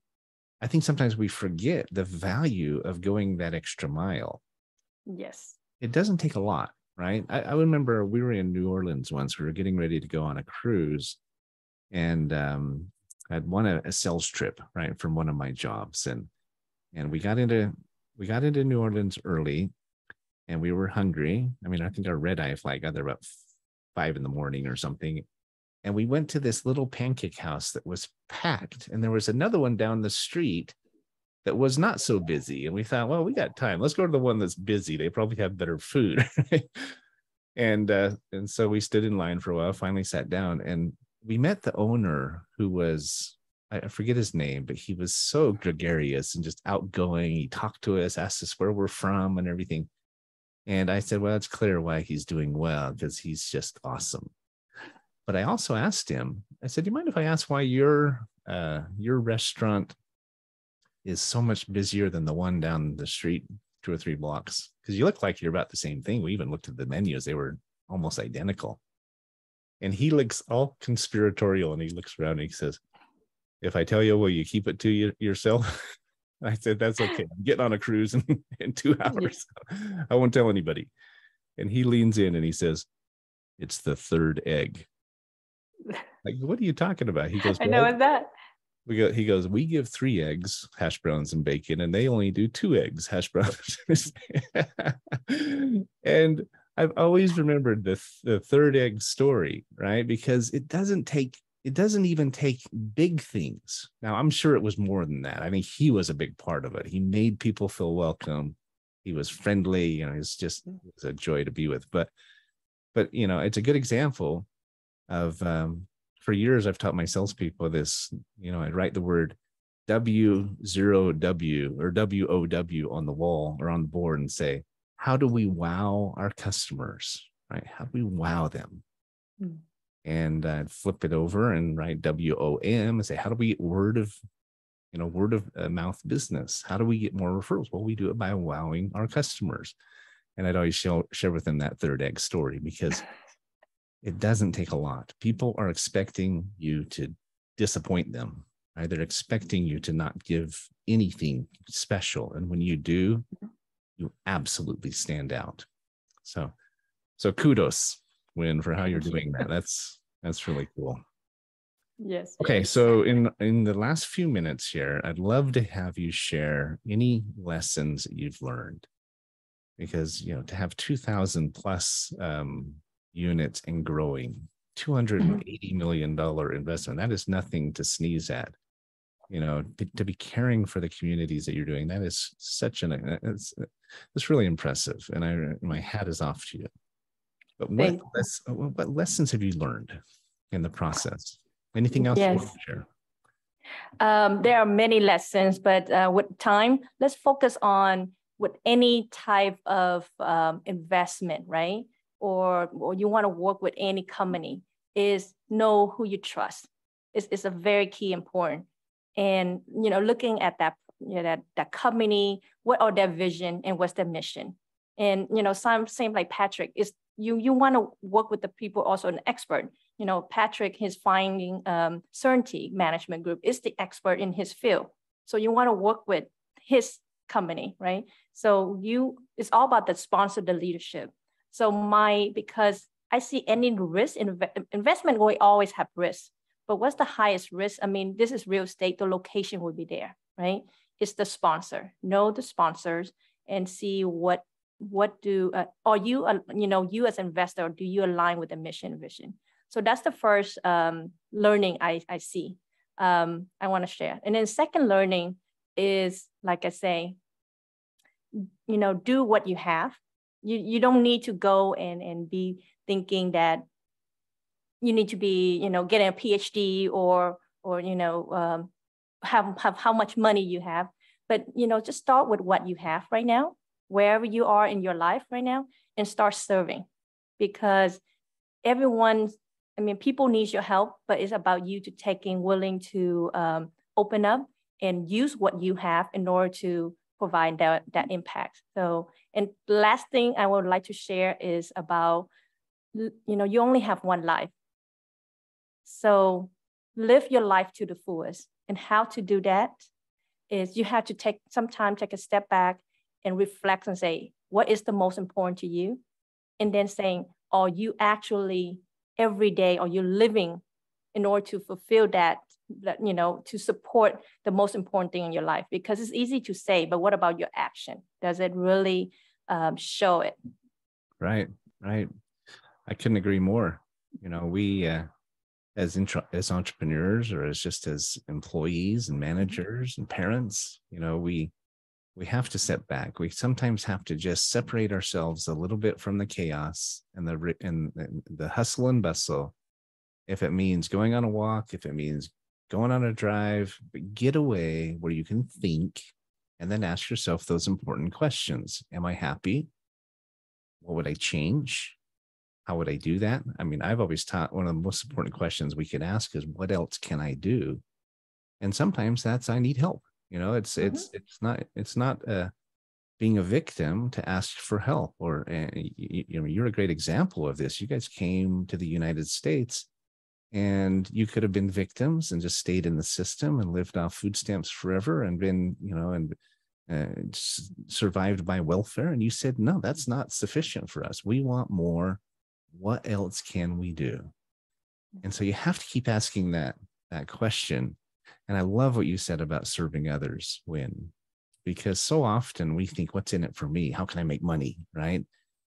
I think sometimes we forget the value of going that extra mile. Yes. It doesn't take a lot, right? I remember we were in New Orleans once. We were getting ready to go on a cruise, and I'd won a sales trip, right, from one of my jobs. And we got into New Orleans early, and we were hungry. I mean, I think our red eye flight got there about 5 a.m. or something. And we went to this little pancake house that was packed. And there was another one down the street that was not so busy. And we thought, well, we got time. Let's go to the one that's busy. They probably have better food. And so we stood in line for a while, finally sat down, and we met the owner, who was, I forget his name, but he was so gregarious and just outgoing. He talked to us, asked us where we're from and everything. And I said, well, it's clear why he's doing well, because he's just awesome. But I also asked him, I said, do you mind if I ask why your restaurant is so much busier than the one down the street 2 or 3 blocks? Because you look like you're about the same thing. We even looked at the menus. They were almost identical. And he looks all conspiratorial, and he looks around and he says, if I tell you, will you keep it to yourself? I said, that's okay. I'm getting on a cruise in 2 hours. I won't tell anybody. And he leans in and he says, it's the 3rd egg. Like, what are you talking about? He goes, I know it's that. He goes, we give 3 eggs, hash browns and bacon, and they only do 2 eggs, hash browns. And I've always remembered the 3rd egg story, right? Because it doesn't even take big things. Now, I'm sure it was more than that. I think he was a big part of it. He made people feel welcome. He was friendly. It was a joy to be with. But it's a good example of, for years, I've taught my salespeople this. I'd write the word W0W or WOW on the wall or on the board and say, how do we wow our customers, right? How do we wow them? Mm. And I'd flip it over and write WOM and say, how do we get word of mouth business? How do we get more referrals? Well, we do it by wowing our customers. And I'd always share with them that 3rd egg story, because it doesn't take a lot. People are expecting you to disappoint them, right? They're expecting you to not give anything special. And when you do, you absolutely stand out. So kudos, Huyen, for how you're doing that. That's really cool. Yes. Okay, Yes. so in the last few minutes here, I'd love to have you share any lessons that you've learned, because to have 2,000 plus units and growing, $280 million investment, that is nothing to sneeze at. To be caring for the communities that you're doing, that is it's really impressive, and my hat is off to you. But what lessons have you learned in the process? Anything else you want to share? There are many lessons, but with time, let's focus on with any type of investment, right? Or you want to work with any company, is know who you trust. It's a very key important. And looking at that company, what are their vision and what's their mission? And same like Patrick, is you want to work with the people, also an expert. Patrick, his finding certainty management group, is the expert in his field. So you want to work with his company, right? So it's all about the sponsor, the leadership. So because I see any risk in investment, we always have risk. But what's the highest risk? I mean, this is real estate, the location will be there, right? It's the sponsor. Know the sponsors and see what do, are you, you as an investor, do you align with the mission and vision? So that's the first learning I see, I want to share. And then second learning is, like I say, do what you have. You don't need to go and be thinking that you need to be, getting a PhD or have how much money you have. But, just start with what you have right now, wherever you are in your life right now, and start serving. Because people need your help, but it's about you willing to open up and use what you have in order to provide that impact. So, and the last thing I would like to share is about, you only have one life. So live your life to the fullest. And how to do that is you have to take a step back and reflect and say, what is the most important to you? And then saying, are you actually every day, are you living in order to fulfill that, to support the most important thing in your life? Because it's easy to say, but what about your action? Does it really show it? Right. I couldn't agree more. We, as entrepreneurs, or as employees and managers and parents, we have to step back. We sometimes have to just separate ourselves a little bit from the chaos and the hustle and bustle. If it means going on a walk, if it means going on a drive, but get away where you can think and then ask yourself those important questions. Am I happy? What would I change? How would I do that? I mean, I've always taught one of the most important questions we can ask is, what else can I do? And sometimes that's, I need help. It's not being a victim to ask for help. Or you're a great example of this. You guys came to the United States, and you could have been victims and just stayed in the system and lived off food stamps forever and been, survived by welfare. And you said, no, that's not sufficient for us. We want more. What else can we do? And so you have to keep asking that question. And I love what you said about serving others, Huyen, because so often we think, what's in it for me? How can I make money, right?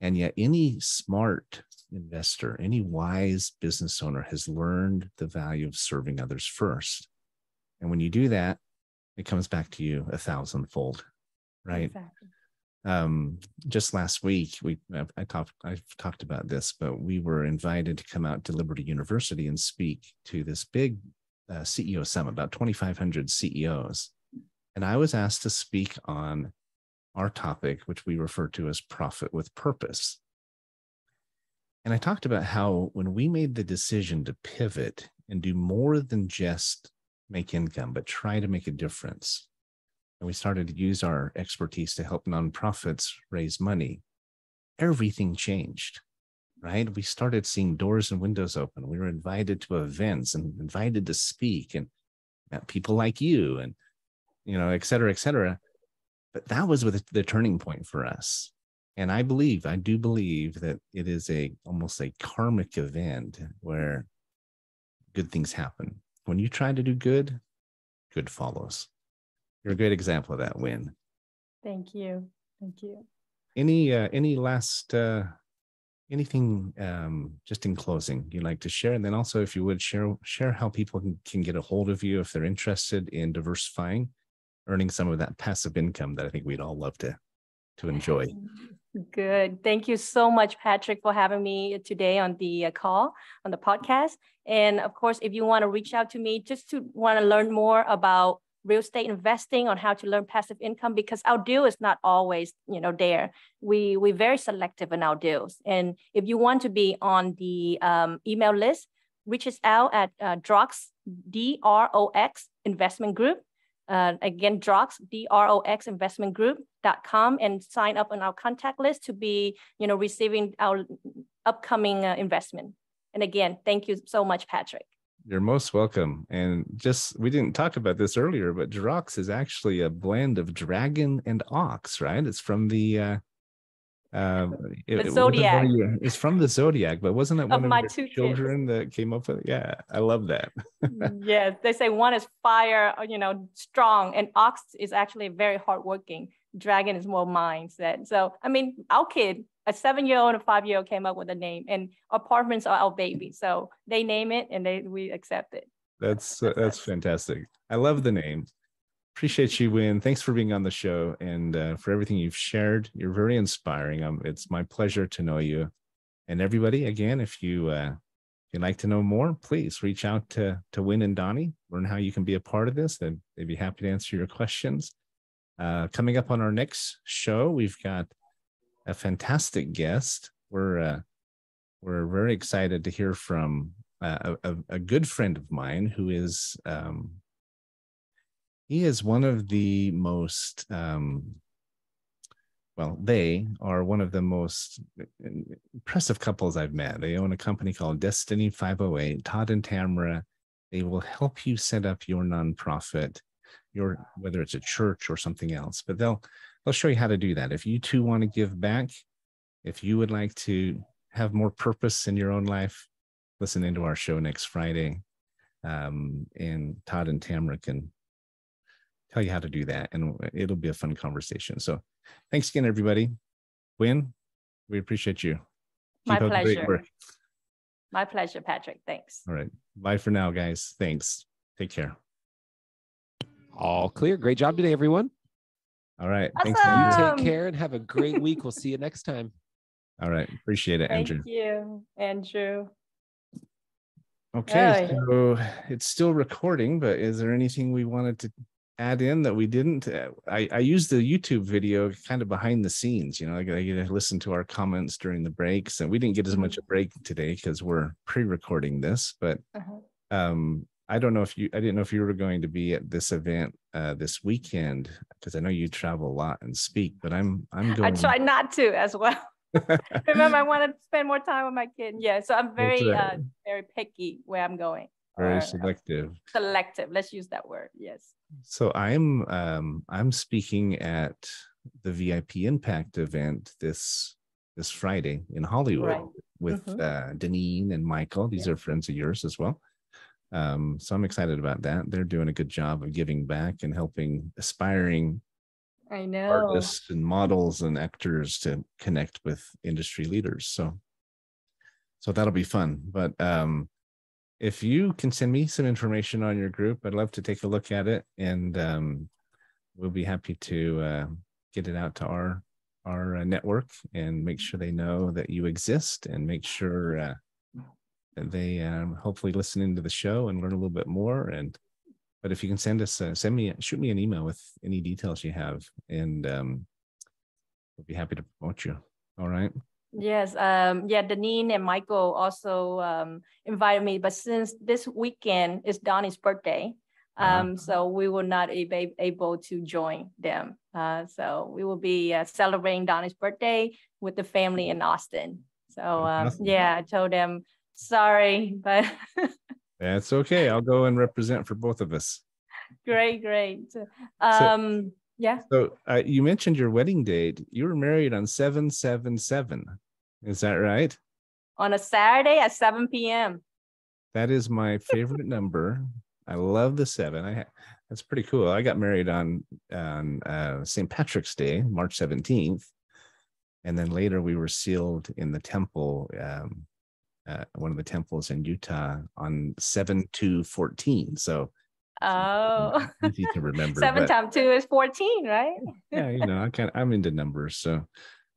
And yet any smart investor, any wise business owner has learned the value of serving others first. And when you do that, it comes back to you 1,000-fold, right? Exactly. Just last week, I've talked about this, but we were invited to come out to Liberty University and speak to this big CEO summit, about 2,500 CEOs. And I was asked to speak on our topic, which we refer to as profit with purpose. And I talked about how when we made the decision to pivot and do more than just make income, but try to make a difference, and we started to use our expertise to help nonprofits raise money, everything changed, right? We started seeing doors and windows open. We were invited to events and invited to speak. And met people like you, and et cetera, et cetera. But that was the turning point for us. And I do believe that it is almost a karmic event where good things happen. When you try to do good, good follows. You're a great example of that, Huyen. Thank you. Thank you. Any last anything just in closing you'd like to share? And then also, if you would share how people can get a hold of you if they're interested in diversifying, earning some of that passive income that I think we'd all love to enjoy. Good. Thank you so much, Patrick, for having me today on the call, on the podcast. And of course, if you want to reach out to me just to want to learn more about real estate investing, on how to learn passive income, because our deal is not always, there. We're very selective in our deals. And if you want to be on the email list, reach us out at DROX, DROX Investment Group. Again, DROX, DROX Investment Group.com, and sign up on our contact list to be, receiving our upcoming investment. And again, thank you so much, Patrick. You're most welcome. And we didn't talk about this earlier, but DROX is actually a blend of dragon and ox, right? It's from the Zodiac. It's from the Zodiac, but wasn't it one of my your two children kids that came up with it? Yeah, I love that. Yes, they say one is fire, strong, and ox is actually very hardworking. Dragon is more mindset. So, our kid, a 7-year-old and a 5-year-old, came up with a name, and apartments are our baby. So they name it and we accept it. That's fantastic. I love the name. Appreciate you, Huyen. Thanks for being on the show and for everything you've shared. You're very inspiring. It's my pleasure to know you. And everybody, again, if you'd like to know more, please reach out to Huyen and Donnie. Learn how you can be a part of this. They'd be happy to answer your questions. Coming up on our next show, we've got a fantastic guest. We're very excited to hear from a good friend of mine who is he is one of the most they are one of the most impressive couples I've met. They own a company called Destiny 508. Todd and Tamara, they will help you set up your nonprofit, whether it's a church or something else, but they'll show you how to do that. If you too want to give back, if you would like to have more purpose in your own life, listen into our show next Friday. And Todd and Tamara can tell you how to do that, and it'll be a fun conversation. So thanks again, everybody. Huyen, we appreciate you. My pleasure. Great work. My pleasure, Patrick. Thanks. All right. Bye for now, guys. Thanks. Take care. All clear. Great job today, everyone. All right. Awesome. Thanks, You take care and have a great week. We'll see you next time. All right. Appreciate it, Andrew. Thank you, Andrew. Okay. So it's still recording, but is there anything we wanted to add in that we didn't? I used the YouTube video kind of behind the scenes, I get to listen to our comments during the breaks, and we didn't get as much a break today because we're pre-recording this, but I didn't know if you were going to be at this event this weekend, because I know you travel a lot and speak, but I'm going. I try not to as well. Remember, I want to spend more time with my kid. Yeah, so I'm very very picky where I'm going. Very selective. Selective. Let's use that word. Yes. So I'm speaking at the VIP Impact event this Friday in Hollywood with Deneen and Michael. These are friends of yours as well. So I'm excited about that. They're doing a good job of giving back and helping aspiring artists and models and actors to connect with industry leaders. So that'll be fun. But if you can send me some information on your group, I'd love to take a look at it, and we'll be happy to get it out to our network and make sure they know that you exist, and make sure that they hopefully listen into the show and learn a little bit more. But if you can shoot me an email with any details you have, and we'll be happy to promote you. All right. Yes. Deneen and Michael also invited me, but since this weekend is Donnie's birthday, so we will not be able to join them. So we will be celebrating Donnie's birthday with the family in Austin. So awesome. I told them, sorry, but that's okay. I'll go and represent for both of us. Great. Yeah. So you mentioned your wedding date. You were married on 7/7/7. Is that right? On a Saturday at 7 p.m. That is my favorite number. I love the 7. That's pretty cool. I got married on St. Patrick's Day, March 17th. And then later we were sealed in the temple, one of the temples in Utah on 7/2/14. So easy to remember. 7 times 2 is 14, right? Yeah, I'm into numbers. So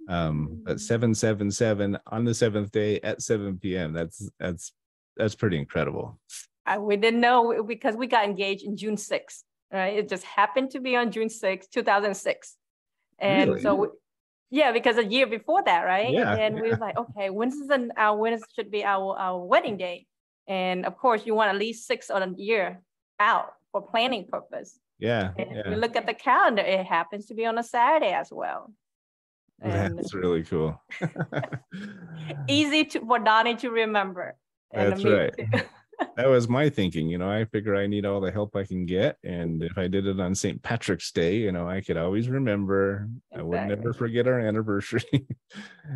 but 7/7/7 on the 7th day at 7 p.m. That's pretty incredible. We didn't know because we got engaged in June 6th, right? It just happened to be on June 6th, 2006. And really? so yeah, because a year before that, right? Yeah, and we were like, okay, when should be our wedding day? And of course, you want at least 6 or a year out for planning purpose. Yeah. We look at the calendar, it happens to be on a Saturday as well. And that's really cool. easy for Donnie to remember. That's right. That was my thinking. I figure I need all the help I can get. And if I did it on St. Patrick's Day, I could always remember. Exactly. I would never forget our anniversary.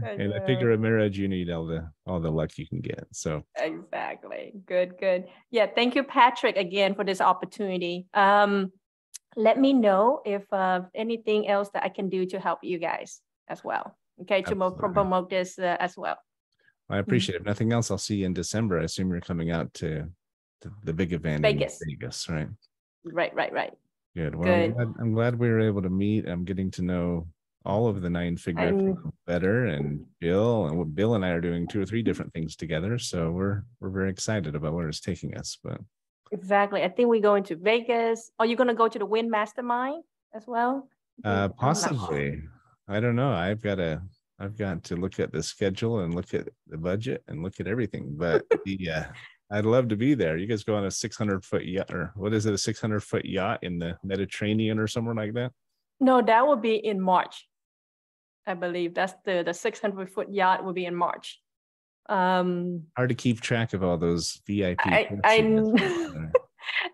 And I figure a marriage, you need all the luck you can get. So exactly. Good. Yeah. Thank you, Patrick, again for this opportunity. Let me know if anything else that I can do to help you guys as well. Okay, to promote this as well. I appreciate it. If nothing else, I'll see you in December. I assume you're coming out to the big event in Vegas, right? Right. Good. Well, I'm glad we were able to meet. I'm getting to know all of the 9-figure people better, and Bill and I are doing 2 or 3 different things together. So we're very excited about where it's taking us. But exactly, I think we're going to Vegas. Are you going to go to the Win Mastermind as well? Possibly. I don't know. I've got to look at the schedule and look at the budget and look at everything. But I'd love to be there. You guys go on a 600-foot yacht, or what is it, a 600-foot yacht in the Mediterranean or somewhere like that? No, that will be in March. I believe that's the 600-foot yacht will be in March. Hard to keep track of all those VIP.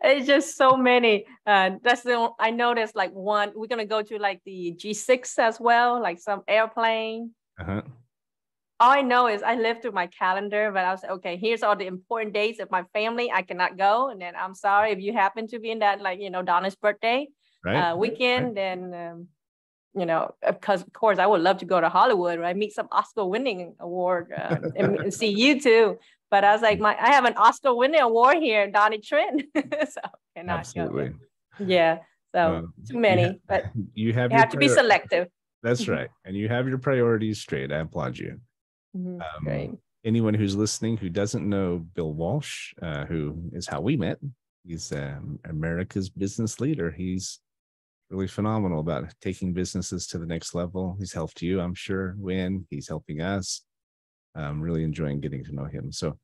It's just so many. I noticed like one, we're going to go to like the G6 as well, like some airplane. Uh-huh. All I know is I lived through my calendar, but I was like, okay, here's all the important dates of my family. I cannot go. And then I'm sorry if you happen to be in that, like, Donna's birthday weekend, then, because of course I would love to go to Hollywood, right? Meet some Oscar winning award and see you too. But I was like, I have an Oscar winning award here, Donnie Trinh. So cannot absolutely go. Yeah. So too many, but you have to be selective. That's right. And you have your priorities straight. I applaud you. Great. Anyone who's listening who doesn't know Bill Walsh, who is how we met, he's America's business leader. He's really phenomenal about taking businesses to the next level. He's helped you, I'm sure, when he's helping us. I'm really enjoying getting to know him. So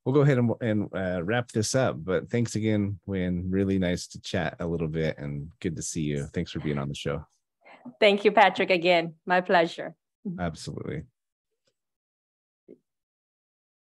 we'll go ahead and wrap this up. But thanks again, Huyen. Really nice to chat a little bit, and good to see you. Thanks for being on the show. Thank you, Patrick, again. My pleasure. Absolutely.